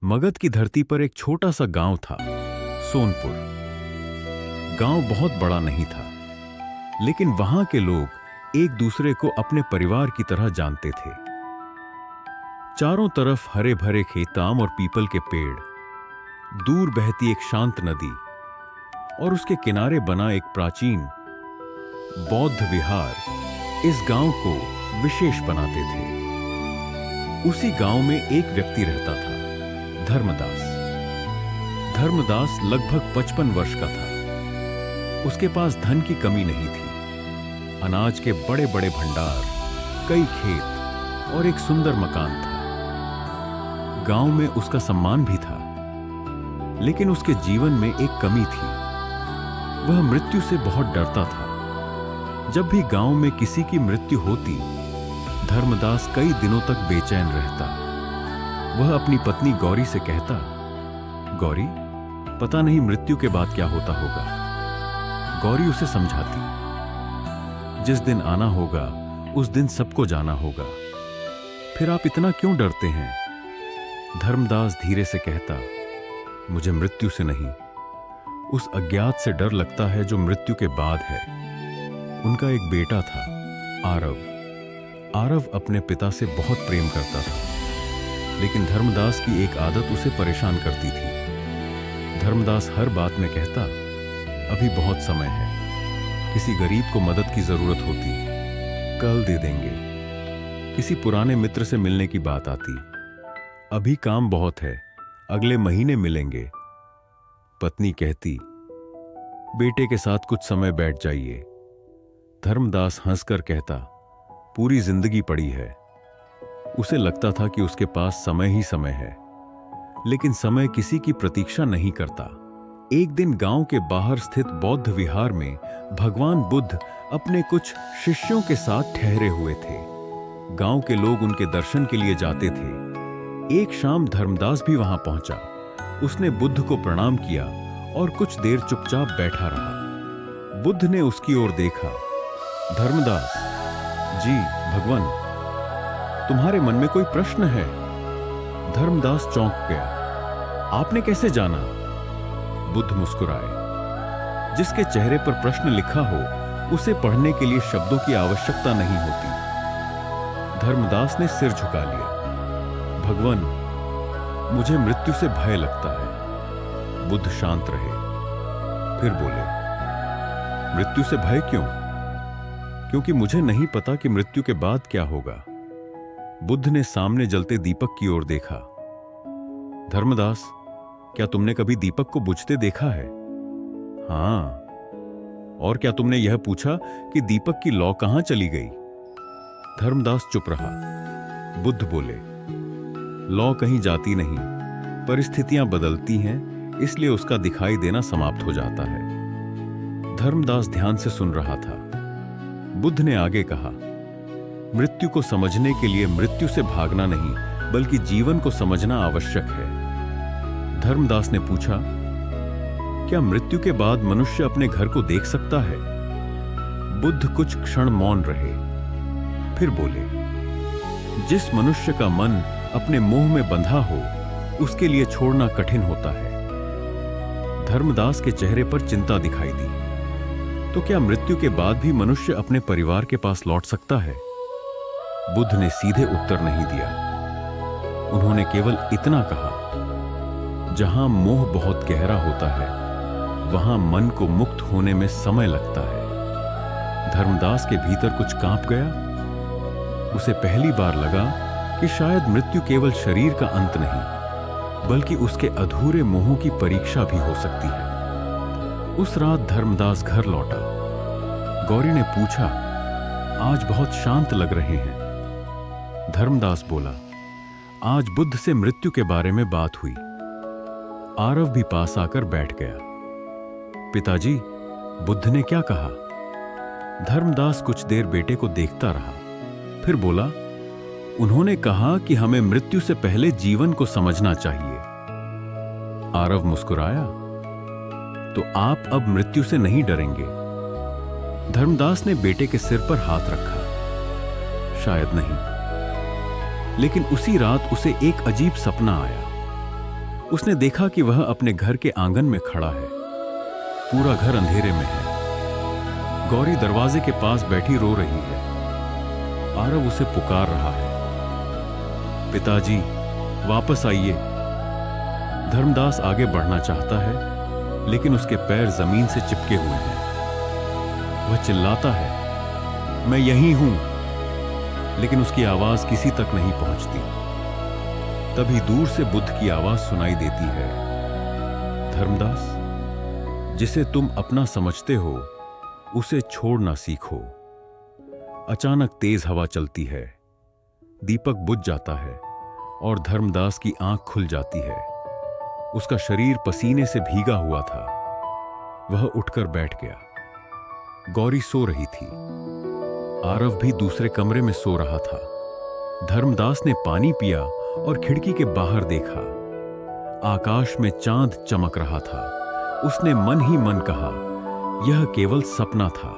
मगध की धरती पर एक छोटा सा गांव था, सोनपुर। गांव बहुत बड़ा नहीं था, लेकिन वहां के लोग एक दूसरे को अपने परिवार की तरह जानते थे। चारों तरफ हरे भरे खेत, आम और पीपल के पेड़, दूर बहती एक शांत नदी और उसके किनारे बना एक प्राचीन बौद्ध विहार इस गांव को विशेष बनाते थे। उसी गांव में एक व्यक्ति रहता था, धर्मदास। धर्मदास लगभग 55 वर्ष का था। उसके पास धन की कमी नहीं थी। अनाज के बड़े बड़े भंडार, कई खेत और एक सुंदर मकान था। गांव में उसका सम्मान भी था, लेकिन उसके जीवन में एक कमी थी। वह मृत्यु से बहुत डरता था। जब भी गांव में किसी की मृत्यु होती, धर्मदास कई दिनों तक बेचैन रहता। वह अपनी पत्नी गौरी से कहता, गौरी, पता नहीं मृत्यु के बाद क्या होता होगा। गौरी उसे समझाती, जिस दिन आना होगा उस दिन सबको जाना होगा, फिर आप इतना क्यों डरते हैं? धर्मदास धीरे से कहता, मुझे मृत्यु से नहीं, उस अज्ञात से डर लगता है जो मृत्यु के बाद है। उनका एक बेटा था, आरव। आरव अपने पिता से बहुत प्रेम करता था, लेकिन धर्मदास की एक आदत उसे परेशान करती थी। धर्मदास हर बात में कहता, अभी बहुत समय है, किसी गरीब को मदद की जरूरत होती, कल दे देंगे। किसी पुराने मित्र से मिलने की बात आती, अभी काम बहुत है, अगले महीने मिलेंगे। पत्नी कहती, बेटे के साथ कुछ समय बैठ जाइए। धर्मदास हंसकर कहता, पूरी जिंदगी पड़ी है। उसे लगता था कि उसके पास समय ही समय है, लेकिन समय किसी की प्रतीक्षा नहीं करता। एक दिन गांव के बाहर स्थित बौद्ध विहार में भगवान बुद्ध अपने कुछ शिष्यों के साथ ठहरे हुए थे। गांव के लोग उनके दर्शन के लिए जाते थे। एक शाम धर्मदास भी वहां पहुंचा। उसने बुद्ध को प्रणाम किया और कुछ देर चुपचाप बैठा रहा। बुद्ध ने उसकी ओर देखा। धर्मदास जी, भगवान, तुम्हारे मन में कोई प्रश्न है? धर्मदास चौंक गया। आपने कैसे जाना? बुद्ध मुस्कुराए। जिसके चेहरे पर प्रश्न लिखा हो, उसे पढ़ने के लिए शब्दों की आवश्यकता नहीं होती। धर्मदास ने सिर झुका लिया। भगवान, मुझे मृत्यु से भय लगता है। बुद्ध शांत रहे, फिर बोले, मृत्यु से भय क्यों? क्योंकि मुझे नहीं पता कि मृत्यु के बाद क्या होगा। बुद्ध ने सामने जलते दीपक की ओर देखा। धर्मदास, क्या तुमने कभी दीपक को बुझते देखा है? हां। और क्या तुमने यह पूछा कि दीपक की लौ कहां चली गई? धर्मदास चुप रहा। बुद्ध बोले, लौ कहीं जाती नहीं, परिस्थितियां बदलती हैं, इसलिए उसका दिखाई देना समाप्त हो जाता है। धर्मदास ध्यान से सुन रहा था। बुद्ध ने आगे कहा, मृत्यु को समझने के लिए मृत्यु से भागना नहीं, बल्कि जीवन को समझना आवश्यक है। धर्मदास ने पूछा, क्या मृत्यु के बाद मनुष्य अपने घर को देख सकता है? बुद्ध कुछ क्षण मौन रहे, फिर बोले, जिस मनुष्य का मन अपने मोह में बंधा हो, उसके लिए छोड़ना कठिन होता है। धर्मदास के चेहरे पर चिंता दिखाई दी। तो क्या मृत्यु के बाद भी मनुष्य अपने परिवार के पास लौट सकता है? बुद्ध ने सीधे उत्तर नहीं दिया। उन्होंने केवल इतना कहा, जहां मोह बहुत गहरा होता है, वहां मन को मुक्त होने में समय लगता है। धर्मदास के भीतर कुछ कांप गया। उसे पहली बार लगा कि शायद मृत्यु केवल शरीर का अंत नहीं, बल्कि उसके अधूरे मोहों की परीक्षा भी हो सकती है। उस रात धर्मदास घर लौटा। गौरी ने पूछा, आज बहुत शांत लग रहे हैं। धर्मदास बोला, आज बुद्ध से मृत्यु के बारे में बात हुई। आरव भी पास आकर बैठ गया। पिताजी, बुद्ध ने क्या कहा? धर्मदास कुछ देर बेटे को देखता रहा, फिर बोला, उन्होंने कहा कि हमें मृत्यु से पहले जीवन को समझना चाहिए। आरव मुस्कुराया, तो आप अब मृत्यु से नहीं डरेंगे? धर्मदास ने बेटे के सिर पर हाथ रखा। शायद नहीं, लेकिन उसी रात उसे एक अजीब सपना आया। उसने देखा कि वह अपने घर के आंगन में खड़ा है। पूरा घर अंधेरे में है। गौरी दरवाजे के पास बैठी रो रही है। आरव उसे पुकार रहा है, पिताजी वापस आइए। धर्मदास आगे बढ़ना चाहता है, लेकिन उसके पैर जमीन से चिपके हुए हैं। वह चिल्लाता है, मैं यहीं हूं, लेकिन उसकी आवाज किसी तक नहीं पहुंचती। तभी दूर से बुद्ध की आवाज सुनाई देती है, धर्मदास, जिसे तुम अपना समझते हो उसे छोड़ना सीखो। अचानक तेज हवा चलती है, दीपक बुझ जाता है और धर्मदास की आंख खुल जाती है। उसका शरीर पसीने से भीगा हुआ था। वह उठकर बैठ गया। गौरी सो रही थी। आरव भी दूसरे कमरे में सो रहा था। धर्मदास ने पानी पिया और खिड़की के बाहर देखा। आकाश में चांद चमक रहा था। उसने मन ही मन कहा, यह केवल सपना था,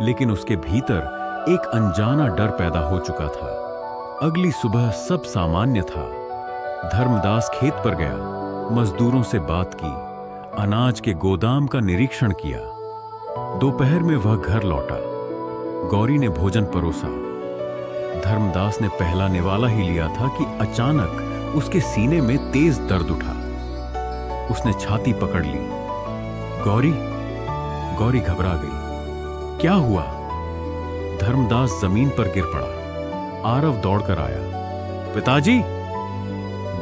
लेकिन उसके भीतर एक अनजाना डर पैदा हो चुका था। अगली सुबह सब सामान्य था। धर्मदास खेत पर गया, मजदूरों से बात की, अनाज के गोदाम का निरीक्षण किया। दोपहर में वह घर लौटा। गौरी ने भोजन परोसा। धर्मदास ने पहला निवाला ही लिया था कि अचानक उसके सीने में तेज दर्द उठा। उसने छाती पकड़ ली। गौरी गौरी घबरा गई। क्या हुआ? धर्मदास जमीन पर गिर पड़ा। आरव दौड़कर आया। पिताजी!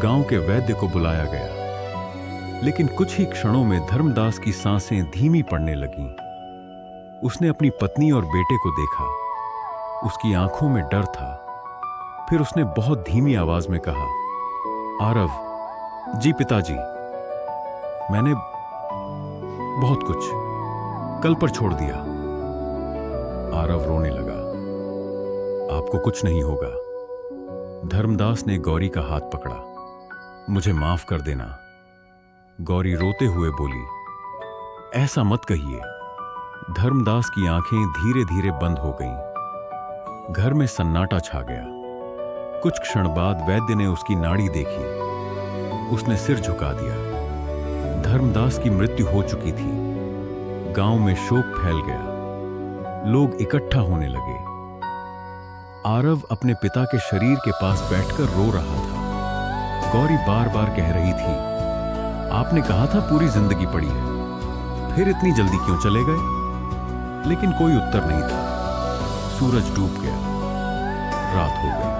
गांव के वैद्य को बुलाया गया, लेकिन कुछ ही क्षणों में धर्मदास की सांसें धीमी पड़ने लगीं। उसने अपनी पत्नी और बेटे को देखा। उसकी आंखों में डर था। फिर उसने बहुत धीमी आवाज में कहा, आरव। जी पिताजी, मैंने बहुत कुछ कल पर छोड़ दिया। आरव रोने लगा। आपको कुछ नहीं होगा। धर्मदास ने गौरी का हाथ पकड़ा। मुझे माफ कर देना। गौरी रोते हुए बोली, ऐसा मत कहिए। धर्मदास की आंखें धीरे धीरे बंद हो गईं। घर में सन्नाटा छा गया। कुछ क्षण बाद वैद्य ने उसकी नाड़ी देखी। उसने सिर झुका दिया। धर्मदास की मृत्यु हो चुकी थी। गांव में शोक फैल गया। लोग इकट्ठा होने लगे। आरव अपने पिता के शरीर के पास बैठकर रो रहा था। गौरी बार बार कह रही थी, आपने कहा था पूरी जिंदगी पड़ी है, फिर इतनी जल्दी क्यों चले गए? लेकिन कोई उत्तर नहीं था। सूरज डूब गया। रात हो गई।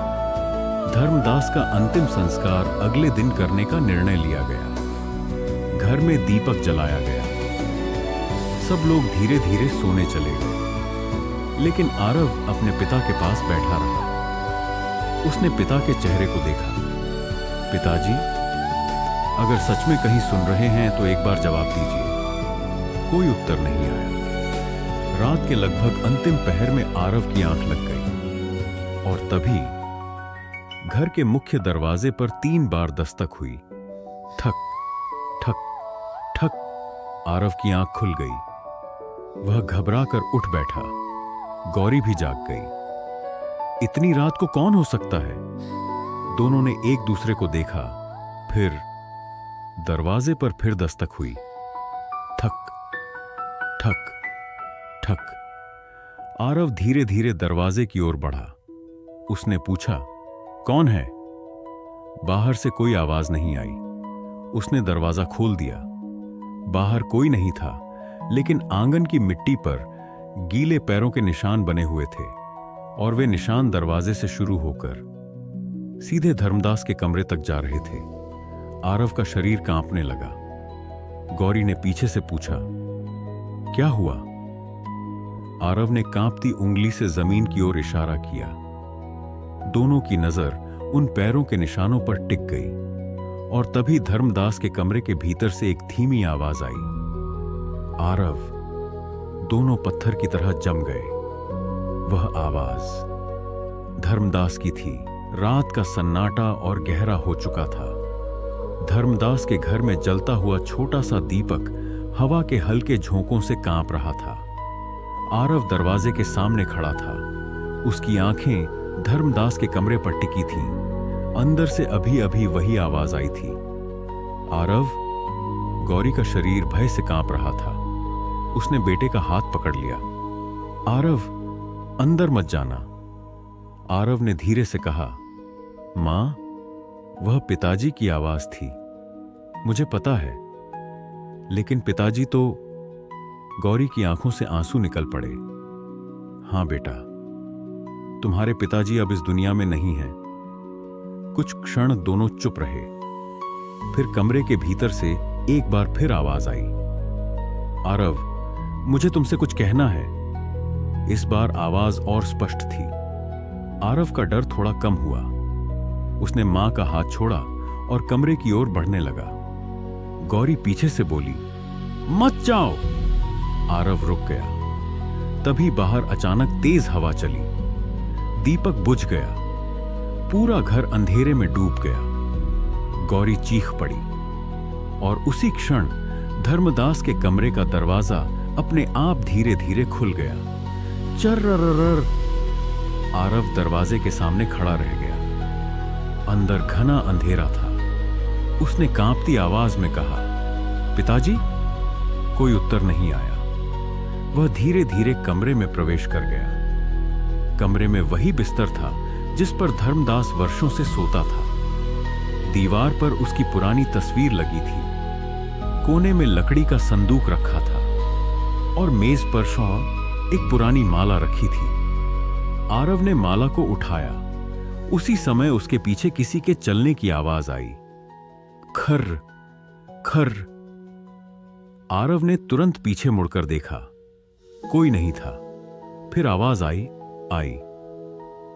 धर्मदास का अंतिम संस्कार अगले दिन करने का निर्णय लिया गया। घर में दीपक जलाया गया। सब लोग धीरे धीरे सोने चले गए, लेकिन आरव अपने पिता के पास बैठा रहा। उसने पिता के चेहरे को देखा। पिताजी, अगर सच में कहीं सुन रहे हैं तो एक बार जवाब दीजिए। कोई उत्तर नहीं आया। रात के लगभग अंतिम पहर में आरव की आंख लग गई और तभी घर के मुख्य दरवाजे पर 3 बार दस्तक हुई। ठक ठक ठक। आरव की आंख खुल गई। वह घबराकर उठ बैठा। गौरी भी जाग गई। इतनी रात को कौन हो सकता है? दोनों ने एक दूसरे को देखा। फिर दरवाजे पर फिर दस्तक हुई। ठक ठक ठक। आरव धीरे धीरे दरवाजे की ओर बढ़ा। उसने पूछा, कौन है? बाहर से कोई आवाज नहीं आई। उसने दरवाजा खोल दिया। बाहर कोई नहीं था, लेकिन आंगन की मिट्टी पर गीले पैरों के निशान बने हुए थे और वे निशान दरवाजे से शुरू होकर सीधे धर्मदास के कमरे तक जा रहे थे। आरव का शरीर कांपने लगा। गौरी ने पीछे से पूछा, क्या हुआ? आरव ने कांपती उंगली से जमीन की ओर इशारा किया। दोनों की नजर उन पैरों के निशानों पर टिक गई और तभी धर्मदास के कमरे के भीतर से एक धीमी आवाज आई। आरव। दोनों पत्थर की तरह जम गए। वह आवाज धर्मदास की थी। रात का सन्नाटा और गहरा हो चुका था। धर्मदास के घर में जलता हुआ छोटा सा दीपक हवा के हल्के झोंकों से कांप रहा था। आरव दरवाजे के सामने खड़ा था। उसकी आंखें धर्मदास के कमरे पर टिकी थीं। अंदर से अभी अभी वही आवाज आई थी। आरव, गौरी का शरीर भय से कांप रहा था। उसने बेटे का हाथ पकड़ लिया। आरव, अंदर मत जाना। आरव ने धीरे से कहा, मां, वह पिताजी की आवाज थी। मुझे पता है, लेकिन पिताजी तो। गौरी की आंखों से आंसू निकल पड़े। हां बेटा, तुम्हारे पिताजी अब इस दुनिया में नहीं हैं। कुछ क्षण दोनों चुप रहे। फिर कमरे के भीतर से एक बार फिर आवाज आई, आरव, मुझे तुमसे कुछ कहना है। इस बार आवाज और स्पष्ट थी। आरव का डर थोड़ा कम हुआ। उसने मां का हाथ छोड़ा और कमरे की ओर बढ़ने लगा। गौरी पीछे से बोली, मत जाओ। आरव रुक गया। तभी बाहर अचानक तेज हवा चली। दीपक बुझ गया। पूरा घर अंधेरे में डूब गया। गौरी चीख पड़ी और उसी क्षण धर्मदास के कमरे का दरवाजा अपने आप धीरे धीरे खुल गया। चर्रररर। आरव दरवाजे के सामने खड़ा रह गया। अंदर घना अंधेरा था। उसने कांपती आवाज में कहा, पिताजी? कोई उत्तर नहीं आया। वह धीरे धीरे कमरे में प्रवेश कर गया। कमरे में वही बिस्तर था जिस पर धर्मदास वर्षों से सोता था। दीवार पर उसकी पुरानी तस्वीर लगी थी। कोने में लकड़ी का संदूक रखा था और मेज पर एक पुरानी माला रखी थी। आरव ने माला को उठाया। उसी समय उसके पीछे किसी के चलने की आवाज आई, खर्र खर्र। आरव ने तुरंत पीछे मुड़कर देखा। कोई नहीं था। फिर आवाज आई।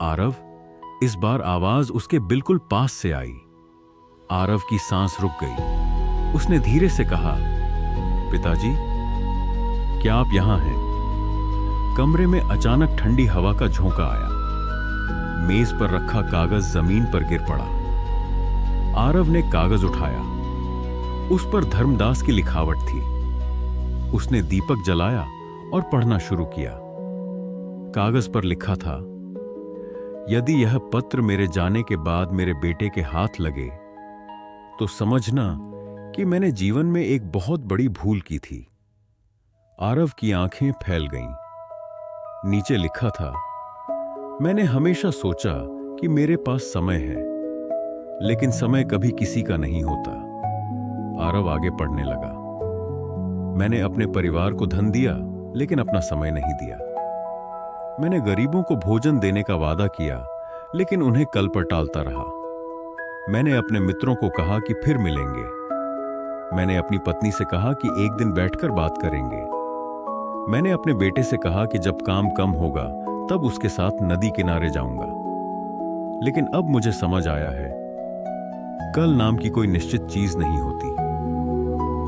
आरव, इस बार आवाज उसके बिल्कुल पास से आई। आरव की सांस रुक गई। उसने धीरे से कहा, पिताजी, क्या आप यहां हैं? कमरे में अचानक ठंडी हवा का झोंका आया। मेज पर रखा कागज जमीन पर गिर पड़ा। आरव ने कागज उठाया। उस पर धर्मदास की लिखावट थी। उसने दीपक जलाया और पढ़ना शुरू किया। कागज पर लिखा था, यदि यह पत्र मेरे जाने के बाद मेरे बेटे के हाथ लगे तो समझना कि मैंने जीवन में एक बहुत बड़ी भूल की थी। आरव की आंखें फैल गईं। नीचे लिखा था, मैंने हमेशा सोचा कि मेरे पास समय है, लेकिन समय कभी किसी का नहीं होता। आरव आगे पढ़ने लगा। मैंने अपने परिवार को धन दिया, लेकिन अपना समय नहीं दिया। मैंने गरीबों को भोजन देने का वादा किया, लेकिन उन्हें कल पर टालता रहा। मैंने अपने मित्रों को कहा कि फिर मिलेंगे। मैंने अपनी पत्नी से कहा कि एक दिन बैठकर बात करेंगे। मैंने अपने बेटे से कहा कि जब काम कम होगा तब उसके साथ नदी किनारे जाऊंगा। लेकिन अब मुझे समझ आया है, कल नाम की कोई निश्चित चीज नहीं होती।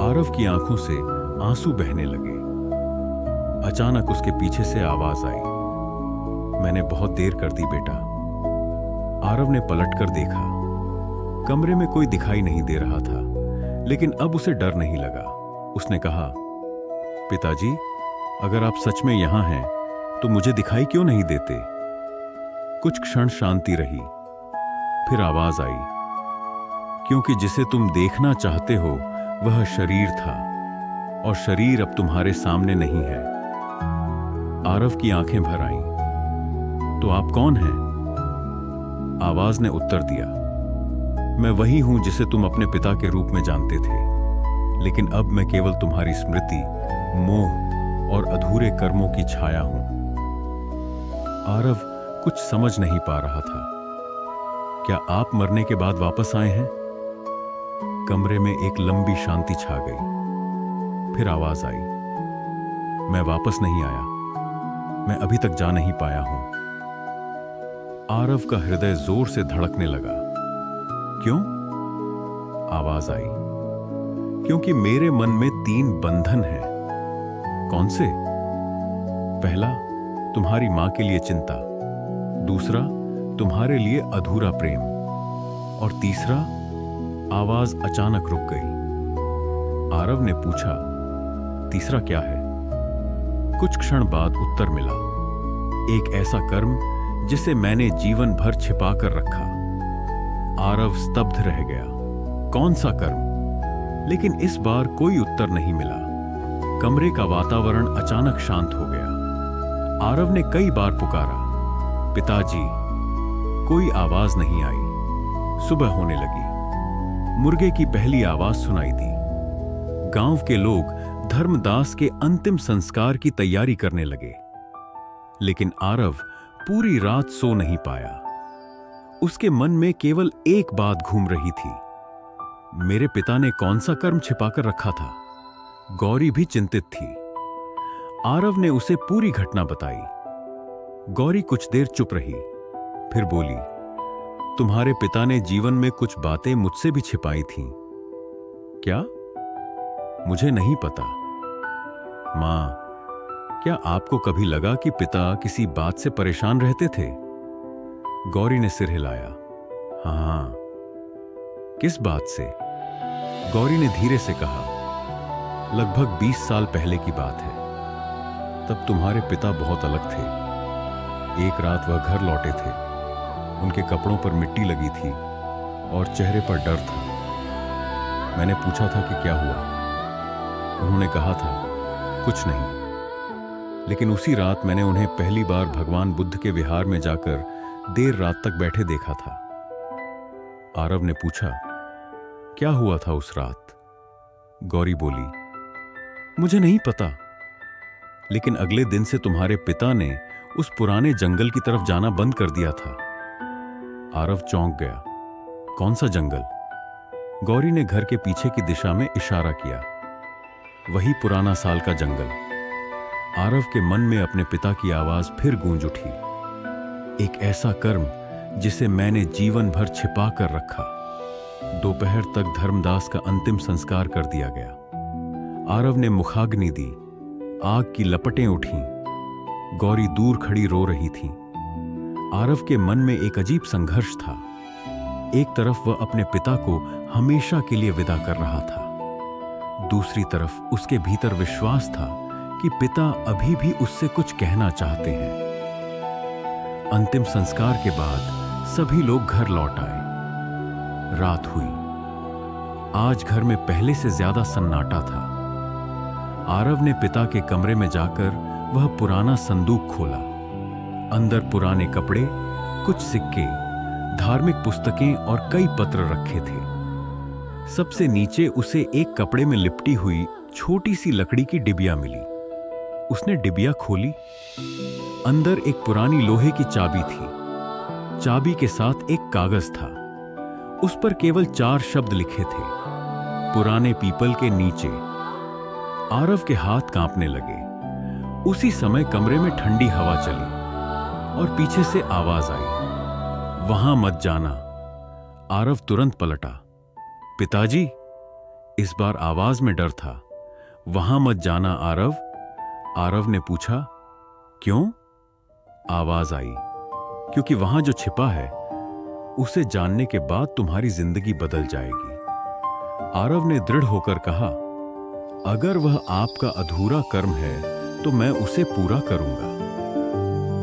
आरव की आंखों से आंसू बहने लगे। अचानक उसके पीछे से आवाज आई, मैंने बहुत देर कर दी बेटा। आरव ने पलटकर देखा। कमरे में कोई दिखाई नहीं दे रहा था, लेकिन अब उसे डर नहीं लगा। उसने कहा, पिताजी, अगर आप सच में यहां हैं तो मुझे दिखाई क्यों नहीं देते? कुछ क्षण शांति रही। फिर आवाज आई, क्योंकि जिसे तुम देखना चाहते हो वह शरीर था, और शरीर अब तुम्हारे सामने नहीं है। आरव की आंखें भर आईं। तो आप कौन हैं? आवाज ने उत्तर दिया, मैं वही हूं जिसे तुम अपने पिता के रूप में जानते थे, लेकिन अब मैं केवल तुम्हारी स्मृति, मोह और अधूरे कर्मों की छाया हूं। आरव कुछ समझ नहीं पा रहा था। क्या आप मरने के बाद वापस आए हैं? कमरे में एक लंबी शांति छा गई। फिर आवाज आई, मैं वापस नहीं आया, मैं अभी तक जा नहीं पाया हूं। आरव का हृदय जोर से धड़कने लगा। क्यों? आवाज आई, क्योंकि मेरे मन में 3 बंधन हैं। कौन से? पहला, तुम्हारी मां के लिए चिंता। दूसरा, तुम्हारे लिए अधूरा प्रेम। और तीसरा। आवाज अचानक रुक गई। आरव ने पूछा, तीसरा क्या है? कुछ क्षण बाद उत्तर मिला, एक ऐसा कर्म जिसे मैंने जीवन भर छिपा कर रखा। आरव स्तब्ध रह गया। कौन सा कर्म? लेकिन इस बार कोई उत्तर नहीं मिला। कमरे का वातावरण अचानक शांत हो गया। आरव ने कई बार पुकारा, पिताजी। कोई आवाज नहीं आई। सुबह होने लगी। मुर्गे की पहली आवाज सुनाई दी। गांव के लोग धर्मदास के अंतिम संस्कार की तैयारी करने लगे। लेकिन आरव पूरी रात सो नहीं पाया। उसके मन में केवल एक बात घूम रही थी, मेरे पिता ने कौन सा कर्म छिपाकर रखा था। गौरी भी चिंतित थी। आरव ने उसे पूरी घटना बताई। गौरी कुछ देर चुप रही, फिर बोली, तुम्हारे पिता ने जीवन में कुछ बातें मुझसे भी छिपाई थीं। क्या? मुझे नहीं पता। मां, क्या आपको कभी लगा कि पिता किसी बात से परेशान रहते थे? गौरी ने सिर हिलाया। हां। किस बात से? गौरी ने धीरे से कहा, लगभग 20 साल पहले की बात है। तब तुम्हारे पिता बहुत अलग थे। एक रात वह घर लौटे थे। उनके कपड़ों पर मिट्टी लगी थी और चेहरे पर डर था। मैंने पूछा था कि क्या हुआ। उन्होंने कहा था, कुछ नहीं। लेकिन उसी रात मैंने उन्हें पहली बार भगवान बुद्ध के विहार में जाकर देर रात तक बैठे देखा था। आरव ने पूछा, क्या हुआ था उस रात? गौरी बोली, मुझे नहीं पता। लेकिन अगले दिन से तुम्हारे पिता ने उस पुराने जंगल की तरफ जाना बंद कर दिया था। आरव चौंक गया। कौन सा जंगल? गौरी ने घर के पीछे की दिशा में इशारा किया। वही पुराना साल का जंगल। आरव के मन में अपने पिता की आवाज फिर गूंज उठी, एक ऐसा कर्म जिसे मैंने जीवन भर छिपा कर रखा। दोपहर तक धर्मदास का अंतिम संस्कार कर दिया गया। आरव ने मुखाग्नि दी। आग की लपटें उठीं। गौरी दूर खड़ी रो रही थी। आरव के मन में एक अजीब संघर्ष था। एक तरफ वह अपने पिता को हमेशा के लिए विदा कर रहा था, दूसरी तरफ उसके भीतर विश्वास था कि पिता अभी भी उससे कुछ कहना चाहते हैं। अंतिम संस्कार के बाद सभी लोग घर लौट आए। रात हुई। आज घर में पहले से ज्यादा सन्नाटा था। आरव ने पिता के कमरे में जाकर वह पुराना संदूक खोला। अंदर पुराने कपड़े, कुछ सिक्के, धार्मिक पुस्तकें और कई पत्र रखे थे। सबसे नीचे उसे एक कपड़े में लिपटी हुई छोटी सी लकड़ी की डिबिया मिली। उसने डिबिया खोली। अंदर एक पुरानी लोहे की चाबी थी। चाबी के साथ एक कागज था। उस पर केवल 4 शब्द लिखे थे, पुराने पीपल के नीचे। आरव के हाथ कांपने लगे। उसी समय कमरे में ठंडी हवा चली और पीछे से आवाज आई, वहां मत जाना। आरव तुरंत पलटा। पिताजी? इस बार आवाज में डर था। वहां मत जाना आरव। आरव ने पूछा, क्यों? आवाज आई, क्योंकि वहां जो छिपा है उसे जानने के बाद तुम्हारी जिंदगी बदल जाएगी। आरव ने दृढ़ होकर कहा, अगर वह आपका अधूरा कर्म है तो मैं उसे पूरा करूंगा।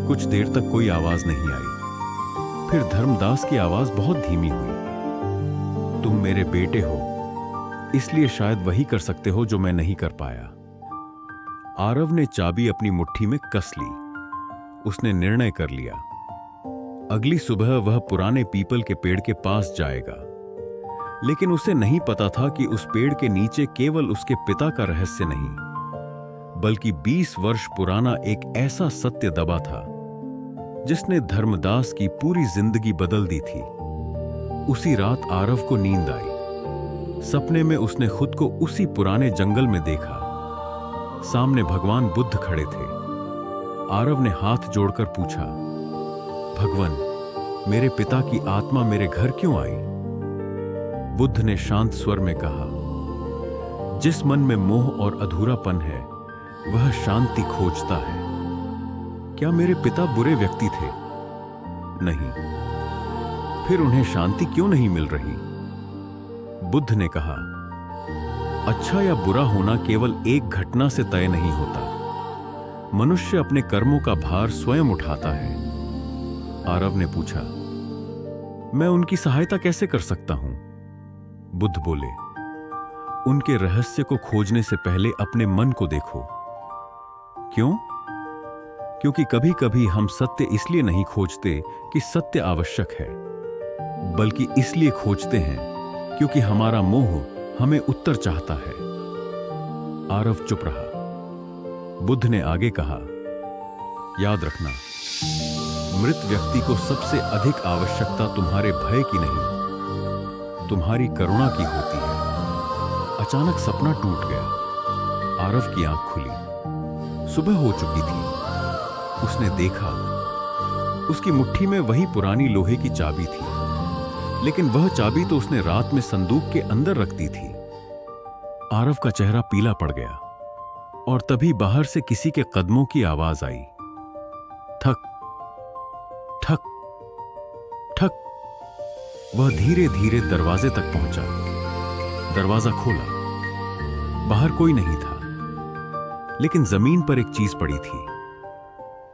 कुछ देर तक कोई आवाज नहीं आई। फिर धर्मदास की आवाज बहुत धीमी हुई, तुम मेरे बेटे हो, इसलिए शायद वही कर सकते हो जो मैं नहीं कर पाया। आरव ने चाबी अपनी मुट्ठी में कस ली। उसने निर्णय कर लिया, अगली सुबह वह पुराने पीपल के पेड़ के पास जाएगा। लेकिन उसे नहीं पता था कि उस पेड़ के नीचे केवल उसके पिता का रहस्य नहीं, बल्कि 20 वर्ष पुराना एक ऐसा सत्य दबा था जिसने धर्मदास की पूरी जिंदगी बदल दी थी। उसी रात आरव को नींद आई। सपने में उसने खुद को उसी पुराने जंगल में देखा। सामने भगवान बुद्ध खड़े थे। आरव ने हाथ जोड़कर पूछा, भगवान, मेरे पिता की आत्मा मेरे घर क्यों आई? बुद्ध ने शांत स्वर में कहा, जिस मन में मोह और अधूरापन है वह शांति खोजता है। क्या मेरे पिता बुरे व्यक्ति थे? नहीं। फिर उन्हें शांति क्यों नहीं मिल रही? बुद्ध ने कहा, अच्छा या बुरा होना केवल एक घटना से तय नहीं होता। मनुष्य अपने कर्मों का भार स्वयं उठाता है। आरव ने पूछा, मैं उनकी सहायता कैसे कर सकता हूं? बुद्ध बोले, उनके रहस्य को खोजने से पहले अपने मन को देखो। क्यों? क्योंकि कभी कभी हम सत्य इसलिए नहीं खोजते कि सत्य आवश्यक है, बल्कि इसलिए खोजते हैं क्योंकि हमारा मोह हमें उत्तर चाहता है। आरव चुप रहा। बुद्ध ने आगे कहा, याद रखना, मृत व्यक्ति को सबसे अधिक आवश्यकता तुम्हारे भय की नहीं, तुम्हारी करुणा की होती है। अचानक सपना टूट गया। आरव की आंख खुली। सुबह हो चुकी थी। उसने देखा, उसकी मुट्ठी में वही पुरानी लोहे की चाबी थी, लेकिन वह चाबी तो उसने रात में संदूक के अंदर रख दी थी। आरव का चेहरा पीला पड़ गया और तभी बाहर से किसी के कदमों की आवाज आई। ठक ठक ठक। वह धीरे धीरे दरवाजे तक पहुंचा। दरवाजा खोला। बाहर कोई नहीं था, लेकिन जमीन पर एक चीज पड़ी थी,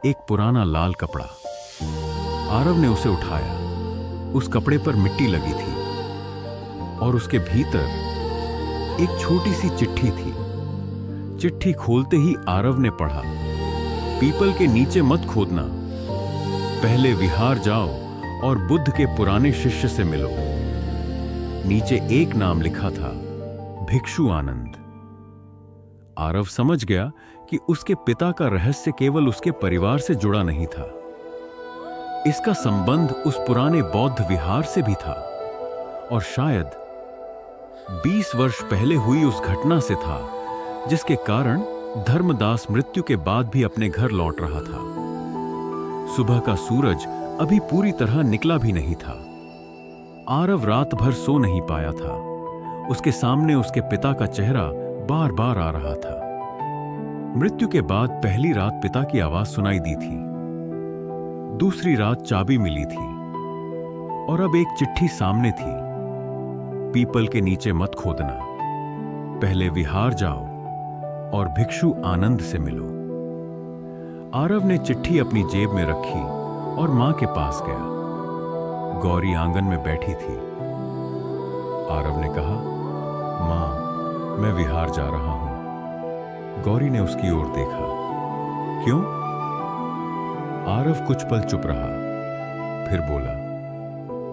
एक पुराना लाल कपड़ा। आरव ने उसे उठाया। उस कपड़े पर मिट्टी लगी थी और उसके भीतर एक छोटी सी चिट्ठी थी। चिट्ठी खोलते ही आरव ने पढ़ा, पीपल के नीचे मत खोदना, पहले विहार जाओ और बुद्ध के पुराने शिष्य से मिलो। नीचे एक नाम लिखा था, भिक्षु आनंद। आरव समझ गया कि उसके पिता का रहस्य केवल उसके परिवार से जुड़ा नहीं था, इसका संबंध उस पुराने बौद्ध विहार से भी था, और शायद 20 वर्ष पहले हुई उस घटना से था जिसके कारण धर्मदास मृत्यु के बाद भी अपने घर लौट रहा था। सुबह का सूरज अभी पूरी तरह निकला भी नहीं था। आरव रात भर सो नहीं पाया था। उसके सामने उसके पिता का चेहरा बार बार आ रहा था। मृत्यु के बाद पहली रात पिता की आवाज सुनाई दी थी, दूसरी रात चाबी मिली थी, और अब एक चिट्ठी सामने थी, पीपल के नीचे मत खोदना, पहले विहार जाओ और भिक्षु आनंद से मिलो। आरव ने चिट्ठी अपनी जेब में रखी और मां के पास गया। गौरी आंगन में बैठी थी। आरव ने कहा, मां, मैं विहार जा रहा हूं। गौरी ने उसकी ओर देखा। क्यों? आरव कुछ पल चुप रहा, फिर बोला,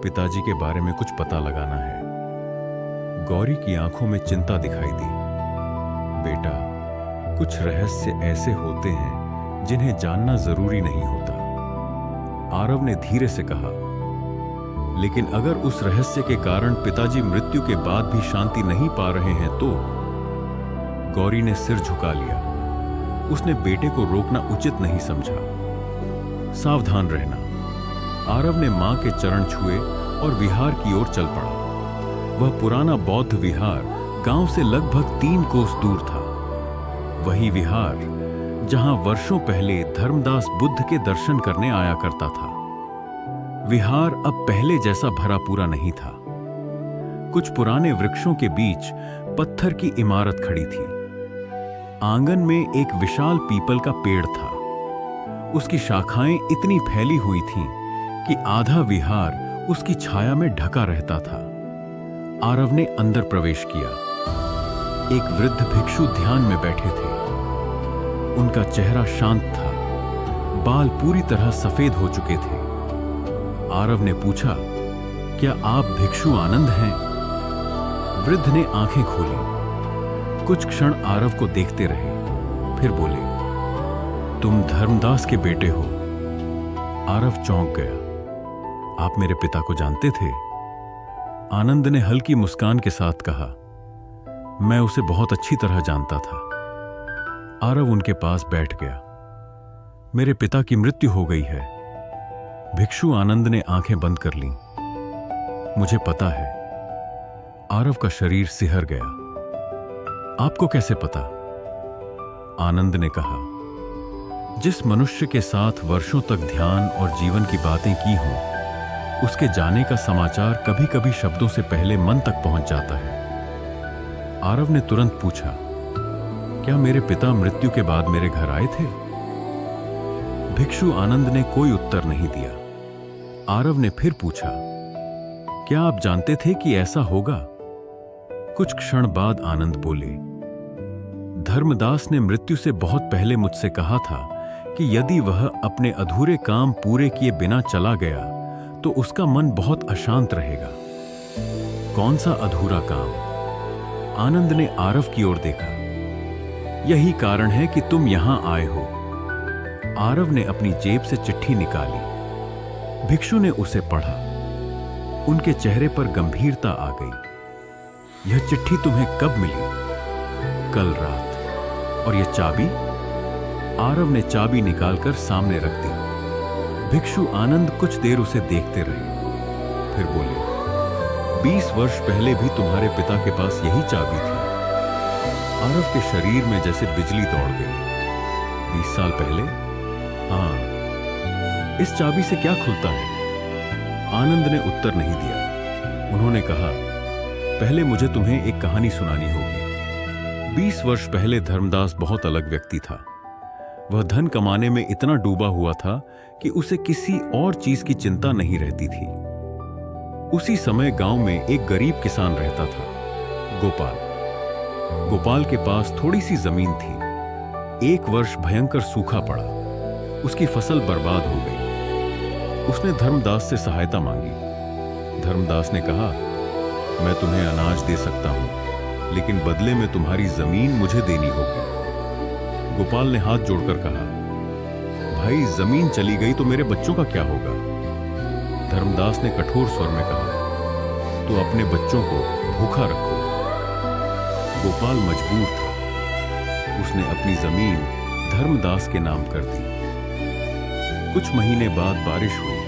पिताजी के बारे में कुछ पता लगाना है। गौरी की आंखों में चिंता दिखाई दी। बेटा, कुछ रहस्य ऐसे होते हैं जिन्हें जानना जरूरी नहीं होता। आरव ने धीरे से कहा, लेकिन अगर उस रहस्य के कारण पिताजी मृत्यु के बाद भी शांति नहीं पा रहे हैं तो? गौरी ने सिर झुका लिया। उसने बेटे को रोकना उचित नहीं समझा। सावधान रहना। आरव ने मां के चरण छुए और विहार की ओर चल पड़ा। वह पुराना बौद्ध विहार गांव से लगभग 3 कोस दूर था। वही विहार जहां वर्षों पहले धर्मदास बुद्ध के दर्शन करने आया करता था। विहार अब पहले जैसा भरा पूरा नहीं था। कुछ पुराने वृक्षों के बीच पत्थर की इमारत खड़ी थी। आंगन में एक विशाल पीपल का पेड़ था। उसकी शाखाएं इतनी फैली हुई थीं कि आधा विहार उसकी छाया में ढका रहता था। आरव ने अंदर प्रवेश किया। एक वृद्ध भिक्षु ध्यान में बैठे थे। उनका चेहरा शांत था, बाल पूरी तरह सफेद हो चुके थे। आरव ने पूछा, क्या आप भिक्षु आनंद हैं? वृद्ध ने आंखें खोली। कुछ क्षण आरव को देखते रहे, फिर बोले, तुम धर्मदास के बेटे हो। आरव चौंक गया। आप मेरे पिता को जानते थे? आनंद ने हल्की मुस्कान के साथ कहा, मैं उसे बहुत अच्छी तरह जानता था। आरव उनके पास बैठ गया। मेरे पिता की मृत्यु हो गई है। भिक्षु आनंद ने आंखें बंद कर लीं। मुझे पता है। आरव का शरीर सिहर गया। आपको कैसे पता? आनंद ने कहा, जिस मनुष्य के साथ वर्षों तक ध्यान और जीवन की बातें की हों, उसके जाने का समाचार कभी कभी शब्दों से पहले मन तक पहुंच जाता है। आरव ने तुरंत पूछा, क्या मेरे पिता मृत्यु के बाद मेरे घर आए थे? भिक्षु आनंद ने कोई उत्तर नहीं दिया। आरव ने फिर पूछा, क्या आप जानते थे कि ऐसा होगा? कुछ क्षण बाद आनंद बोले, धर्मदास ने मृत्यु से बहुत पहले मुझसे कहा था कि यदि वह अपने अधूरे काम पूरे किए बिना चला गया तो उसका मन बहुत अशांत रहेगा। कौन सा अधूरा काम? आनंद ने आरव की ओर देखा। यही कारण है कि तुम यहां आए हो। आरव ने अपनी जेब से चिट्ठी निकाली। भिक्षु ने उसे पढ़ा। उनके चेहरे पर गंभीरता आ गई। यह चिट्ठी तुम्हें कब मिली? कल रात। और यह चाबी? आरव ने चाबी निकालकर सामने रख दी। भिक्षु आनंद कुछ देर उसे देखते रहे, फिर बोले, 20 वर्ष पहले भी तुम्हारे पिता के पास यही चाबी थी। आरव के शरीर में जैसे बिजली दौड़ गई। 20 साल पहले? हाँ। इस चाबी से क्या खुलता है? आनंद ने उत्तर नहीं दिया। उन्होंने कहा, पहले मुझे तुम्हें एक कहानी सुनानी होगी। 20 वर्ष पहले धर्मदास बहुत अलग व्यक्ति था। वह धन कमाने में इतना डूबा हुआ था कि उसे किसी और चीज की चिंता नहीं रहती थी। उसी समय गांव में एक गरीब किसान रहता था, गोपाल। गोपाल के पास थोड़ी सी जमीन थी। एक वर्ष भयंकर सूखा पड़ा। उसकी फसल बर्बाद हो गई। उसने धर्मदास से सहायता मांगी। धर्मदास ने कहा, मैं तुम्हें अनाज दे सकता हूं, लेकिन बदले में तुम्हारी जमीन मुझे देनी होगी। गोपाल ने हाथ जोड़कर कहा, भाई जमीन चली गई तो मेरे बच्चों का क्या होगा? धर्मदास ने कठोर स्वर में कहा, तो अपने बच्चों को भूखा रखो। गोपाल मजबूर था। उसने अपनी जमीन धर्मदास के नाम कर दी। कुछ महीने बाद बारिश हुई।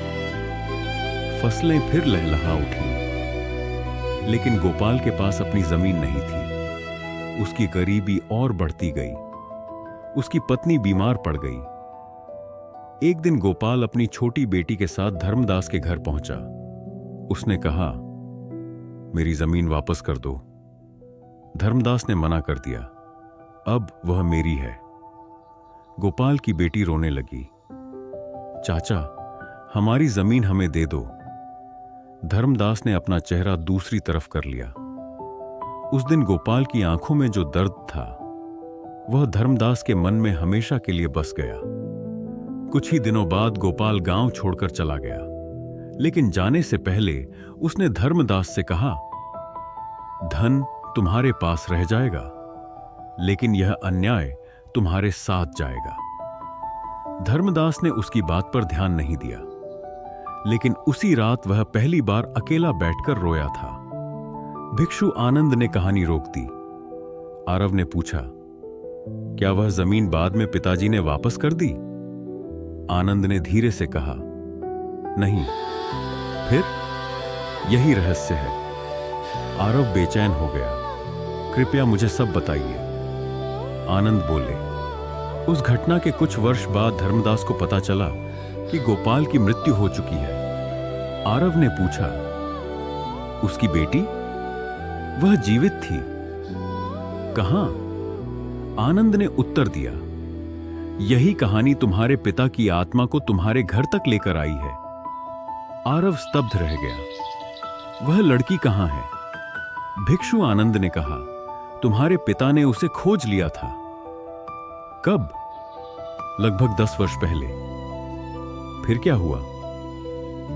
फसलें फिर लहलहा उठी। लेकिन गोपाल के पास अपनी जमीन नहीं थी। उसकी गरीबी और बढ़ती गई। उसकी पत्नी बीमार पड़ गई। एक दिन गोपाल अपनी छोटी बेटी के साथ धर्मदास के घर पहुंचा। उसने कहा, मेरी जमीन वापस कर दो। धर्मदास ने मना कर दिया, अब वह मेरी है। गोपाल की बेटी रोने लगी, चाचा, हमारी जमीन हमें दे दो। धर्मदास ने अपना चेहरा दूसरी तरफ कर लिया। उस दिन गोपाल की आंखों में जो दर्द था, वह धर्मदास के मन में हमेशा के लिए बस गया। कुछ ही दिनों बाद गोपाल गांव छोड़कर चला गया। लेकिन जाने से पहले उसने धर्मदास से कहा, धन तुम्हारे पास रह जाएगा, लेकिन यह अन्याय तुम्हारे साथ जाएगा। धर्मदास ने उसकी बात पर ध्यान नहीं दिया। लेकिन उसी रात वह पहली बार अकेला बैठकर रोया था। भिक्षु आनंद ने कहानी रोक दी। आरव ने पूछा, क्या वह जमीन बाद में पिताजी ने वापस कर दी? आनंद ने धीरे से कहा, नहीं। फिर? यही रहस्य है। आरव बेचैन हो गया। कृपया मुझे सब बताइए। आनंद बोले, उस घटना के कुछ वर्ष बाद धर्मदास को पता चला कि गोपाल की मृत्यु हो चुकी है। आरव ने पूछा, उसकी बेटी? वह जीवित थी। कहां? आनंद ने उत्तर दिया, यही कहानी तुम्हारे पिता की आत्मा को तुम्हारे घर तक लेकर आई है। आरव स्तब्ध रह गया। वह लड़की कहां है? भिक्षु आनंद ने कहा, तुम्हारे पिता ने उसे खोज लिया था। कब? लगभग 10 वर्ष पहले। फिर क्या हुआ?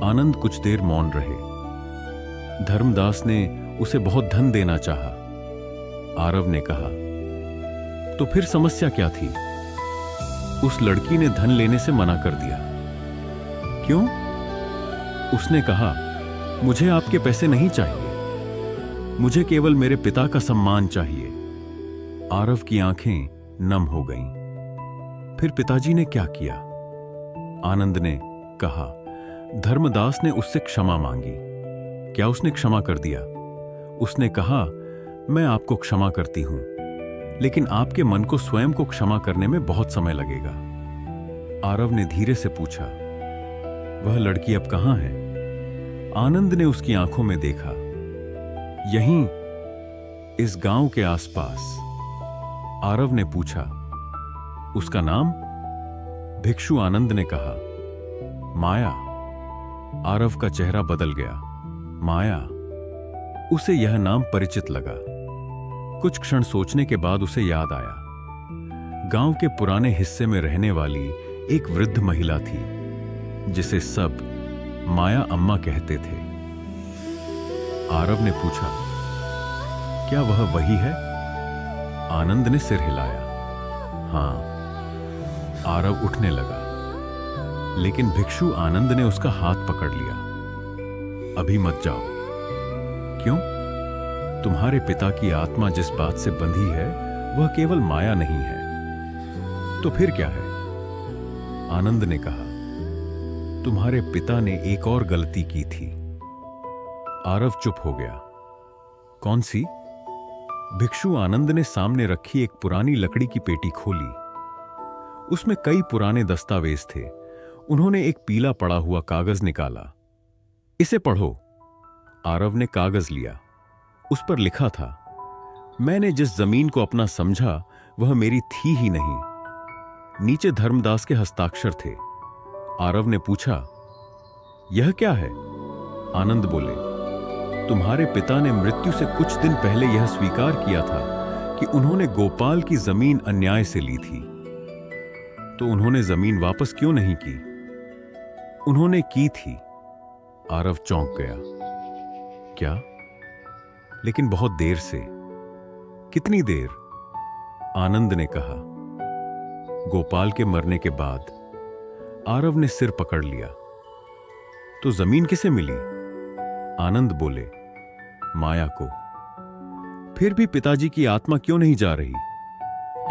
आनंद कुछ देर मौन रहे। धर्मदास ने उसे बहुत धन देना चाहा। आरव ने कहा, तो फिर समस्या क्या थी? उस लड़की ने धन लेने से मना कर दिया। क्यों? उसने कहा, मुझे आपके पैसे नहीं चाहिए, मुझे केवल मेरे पिता का सम्मान चाहिए। आरव की आंखें नम हो गईं। फिर पिताजी ने क्या किया? आनंद ने कहा, धर्मदास ने उससे क्षमा मांगी। क्या उसने क्षमा कर दिया? उसने कहा, मैं आपको क्षमा करती हूं, लेकिन आपके मन को स्वयं को क्षमा करने में बहुत समय लगेगा। आरव ने धीरे से पूछा, वह लड़की अब कहां है? आनंद ने उसकी आंखों में देखा, यहीं, इस गांव के आसपास। आरव ने पूछा, उसका नाम? भिक्षु आनंद ने कहा, माया। आरव का चेहरा बदल गया। माया, उसे यह नाम परिचित लगा। कुछ क्षण सोचने के बाद उसे याद आया, गांव के पुराने हिस्से में रहने वाली एक वृद्ध महिला थी जिसे सब माया अम्मा कहते थे। आरव ने पूछा, क्या वह वही है? आनंद ने सिर हिलाया। हां। आरव उठने लगा, लेकिन भिक्षु आनंद ने उसका हाथ पकड़ लिया। अभी मत जाओ। क्यों? तुम्हारे पिता की आत्मा जिस बात से बंधी है वह केवल माया नहीं है। तो फिर क्या है? आनंद ने कहा, तुम्हारे पिता ने एक और गलती की थी। आरव चुप हो गया। कौन सी? भिक्षु आनंद ने सामने रखी एक पुरानी लकड़ी की पेटी खोली। उसमें कई पुराने दस्तावेज थे। उन्होंने एक पीला पड़ा हुआ कागज निकाला। इसे पढ़ो। आरव ने कागज लिया। उस पर लिखा था, मैंने जिस जमीन को अपना समझा वह मेरी थी ही नहीं। नीचे धर्मदास के हस्ताक्षर थे। आरव ने पूछा, यह क्या है? आनंद बोले, तुम्हारे पिता ने मृत्यु से कुछ दिन पहले यह स्वीकार किया था कि उन्होंने गोपाल की जमीन अन्याय से ली थी। तो उन्होंने जमीन वापस क्यों नहीं की? उन्होंने की थी। आरव चौंक गया। क्या? लेकिन बहुत देर से। कितनी देर? आनंद ने कहा, गोपाल के मरने के बाद। आरव ने सिर पकड़ लिया। तो जमीन किसे मिली? आनंद बोले, माया को। फिर भी पिताजी की आत्मा क्यों नहीं जा रही?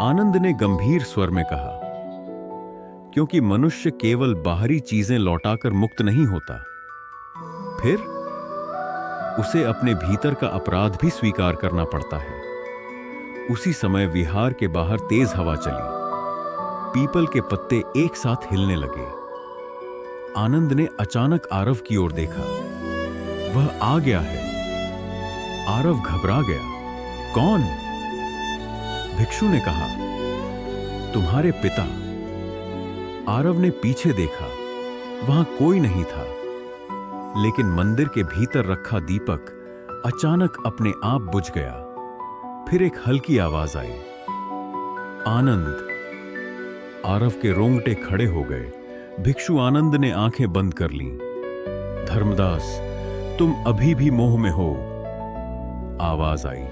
आनंद ने गंभीर स्वर में कहा, क्योंकि मनुष्य केवल बाहरी चीजें लौटाकर मुक्त नहीं होता। फिर उसे अपने भीतर का अपराध भी स्वीकार करना पड़ता है। उसी समय विहार के बाहर तेज हवा चली। पीपल के पत्ते एक साथ हिलने लगे। आनंद ने अचानक आरव की ओर देखा। वह आ गया है। आरव घबरा गया। कौन? भिक्षु ने कहा, तुम्हारे पिता। आरव ने पीछे देखा। वहां कोई नहीं था, लेकिन मंदिर के भीतर रखा दीपक अचानक अपने आप बुझ गया। फिर एक हल्की आवाज आई, आनंद। आरव के रोंगटे खड़े हो गए। भिक्षु आनंद ने आंखें बंद कर लीं। धर्मदास, तुम अभी भी मोह में हो। आवाज आई,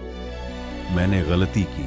मैंने गलती की।